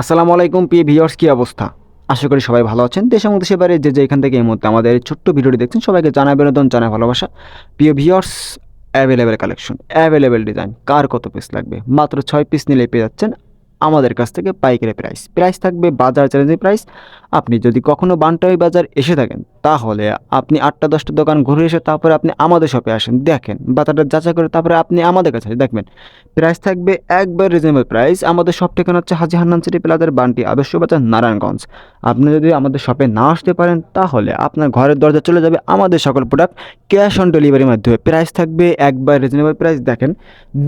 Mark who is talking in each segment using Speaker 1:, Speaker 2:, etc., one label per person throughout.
Speaker 1: আসসালামু আলাইকুম প্রিয় ভিউয়ার্স, কী অবস্থা? আশা করি সবাই ভালো আছেন। দেশ এবং দেশের বাইরে যে যেখান থেকে এই মুহূর্তে আমাদের এই ছোট্ট ভিডিওটি দেখছেন, সবাইকে জানাই বিনোদন, জানাই ভালোবাসা। প্রিয় viewers, available collection, available design, কার কত পিস লাগবে? মাত্র ৬ পিস নিলেই পেয়ে যাচ্ছেন আমাদের কাছ থেকে পাইকারি প্রাইস। প্রাইস থাকবে বাজার চ্যালেঞ্জিং প্রাইস। আপনি যদি কখনো বানটাই বাজার এসে থাকেন, তাহলে আপনি ৮টা-১০টা দোকান ঘুরে এসে তারপরে আপনি আমাদের শপে আসেন, দেখেন, বাজারটা যাচাই করে তারপরে আপনি আমাদের কাছে দেখবেন। প্রাইস থাকবে একবার রিজনেবল প্রাইস। আমাদের শপ ঠিকানা হচ্ছে হাজী হান্নান সিটি প্লাজার বান্টি আদর্শ বাজার নারায়ণগঞ্জ। আপনি যদি আমাদের শপে না আসতে পারেন, তাহলে আপনার ঘরের দরজা চলে যাবে আমাদের সকল প্রোডাক্ট ক্যাশ অন ডেলিভারির মাধ্যমে। প্রাইস থাকবে একবার রিজনেবল প্রাইস। দেখেন,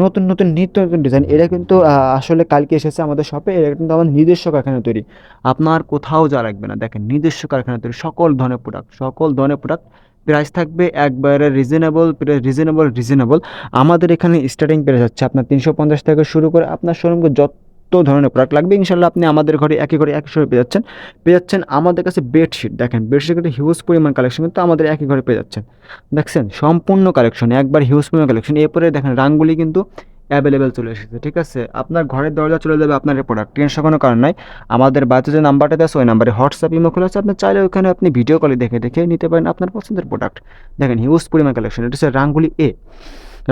Speaker 1: নতুন নতুন নিত্য নতুন ডিজাইন। এটা কিন্তু আসলে কালকে এসেছে আমাদের শপে। এটা কিন্তু আমার নিজস্ব কারখানা তৈরি। আপনার কোথাও যাওয়া লাগবে না। দেখেন, নিজস্ব কারখানা তৈরি সকল ধরনের প্রোডাক্ট, সকল ধরনের প্রোডাক্ট। প্রাইস থাকবে একবারে রিজনেবল। আমাদের এখানে স্টার্টিং প্রাইস হচ্ছে আপনার ৩৫০ থেকে শুরু করে আপনার শোরুমকে যত ধরনের প্রোডাক্ট লাগবে ইনশাল্লাহ আপনি আমাদের ঘরে একই সময় পেয়ে যাচ্ছেন আমাদের কাছে বেডশিট। দেখেন, বেডশিটের একটা হিউজ পরিমাণ কালেকশন কিন্তু আমাদের একই ঘরে পেয়ে যাচ্ছেন। দেখছেন, সম্পূর্ণ কালেকশন, একবার হিউজ পরিমাণ কালেকশন। এরপরে দেখেন রাঙ্গুলি কিন্তু অ্যাভেলেবেল চলে এসেছে। ঠিক আছে, আপনার ঘরের দরজা চলে যাবে আপনার এই প্রোডাক্ট, টেনশন কোনো কারণ নাই। আমাদের বাড়িতে যে নাম্বারটা দেওয়া আছে ওই নাম্বারে হোয়াটসঅ্যাপ ইমো খোলা আছে, আপনি চাইলে ওখানে আপনি ভিডিও কলে দেখে দেখে নিতে পারেন আপনার পছন্দের প্রোডাক্ট। দেখেন, হিউজ পরিমাণ কালেকশন। এটা হচ্ছে রাঙ্গুলি এ,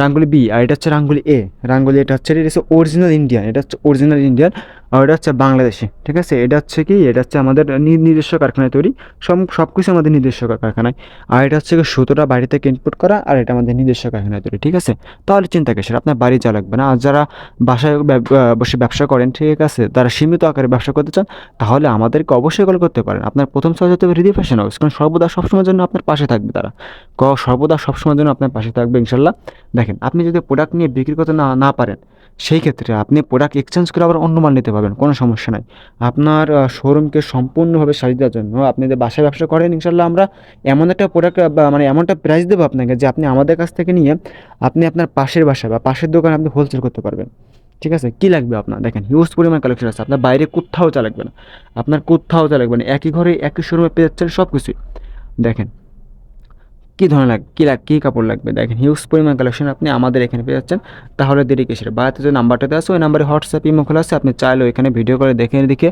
Speaker 1: রাঙ্গুলি বি, আর এটা হচ্ছে রাঙ্গুলি এ। রাঙ্গুলি এটা হচ্ছে অরিজিনাল ইন্ডিয়ান, এটা হচ্ছে অরিজিনাল ইন্ডিয়ান, আর এটা হচ্ছে বাংলাদেশি। ঠিক আছে, এটা হচ্ছে কি, এটা হচ্ছে আমাদের নিজস্ব কারখানায় তৈরি। সব কিছু আমাদের নিজস্ব কারখানায়। আর এটা হচ্ছে সুতোটা বাড়ি থেকে ইনপুট করা, আর এটা আমাদের নিজস্ব কারখানায় তৈরি। ঠিক আছে, তাহলে চিন্তা কিসের, আপনার বাড়ি যাওয়া লাগবে না। আর যারা বাসায় বসে ব্যবসা করেন, ঠিক আছে, তারা সীমিত আকারে ব্যবসা করতে চান, তাহলে আমাদেরকে অবশ্যই কল করতে পারেন। আপনার প্রথম চয়েস হতে হবে হৃদি ফ্যাশন হাউস, কারণ সর্বদা সবসময়ের জন্য আপনার পাশে থাকবে তারা। সর্বদা সবসময়ের জন্য আপনার পাশে থাকবে ইনশাল্লাহ। দেখেন, আপনি যদি প্রোডাক্ট নিয়ে বিক্রি করতে না পারেন, সেই ক্ষেত্রে আপনি প্রোডাক্ট এক্সচেঞ্জ করে আবার অন্য মাল নিতে পারবেন, কোনো সমস্যা নাই। আপনার শোরুমকে সম্পূর্ণভাবে সাজিয়ে দেওয়ার জন্য আপনি যদি বাসায় ব্যবসা করেন, ইনশাল্লাহ আমরা এমন একটা প্রোডাক্ট মানে এমন একটা প্রাইস দেবো আপনাকে যে আপনি আমাদের কাছ থেকে নিয়ে আপনি আপনার পাশের বাসা বা পাশের দোকানে আপনি হোলসেল করতে পারবেন। ঠিক আছে, কী লাগবে আপনার? দেখেন, হিউজ পরিমাণ কালেকশন আছে, আপনার বাইরে কোথাও যা লাগবে না। আপনার কোথাও যা লাগবে না, একই ঘরে একই শোরুমে পেয়ে যাচ্ছেন সব কিছুই। দেখেন, কী ধরনের কী কাপড় লাগবে, দেখেন হিউজ পরিমাণ কালেকশন আপনি আমাদের এখানে পেয়ে যাচ্ছেন। তাহলে দেরি কিসের? বাড়িতে যে নাম্বারটাতে আছে ওই নাম্বারে হোয়াটসঅ্যাপ ইমো খোলা আছে, আপনি চাইলেও এখানে ভিডিও করে দেখে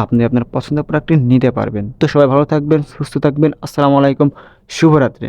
Speaker 1: আপনি আপনার পছন্দের প্রোডাক্টটি নিতে পারবেন। তো সবাই ভালো থাকবেন, সুস্থ থাকবেন। আসসালামু আলাইকুম, শুভরাত্রি।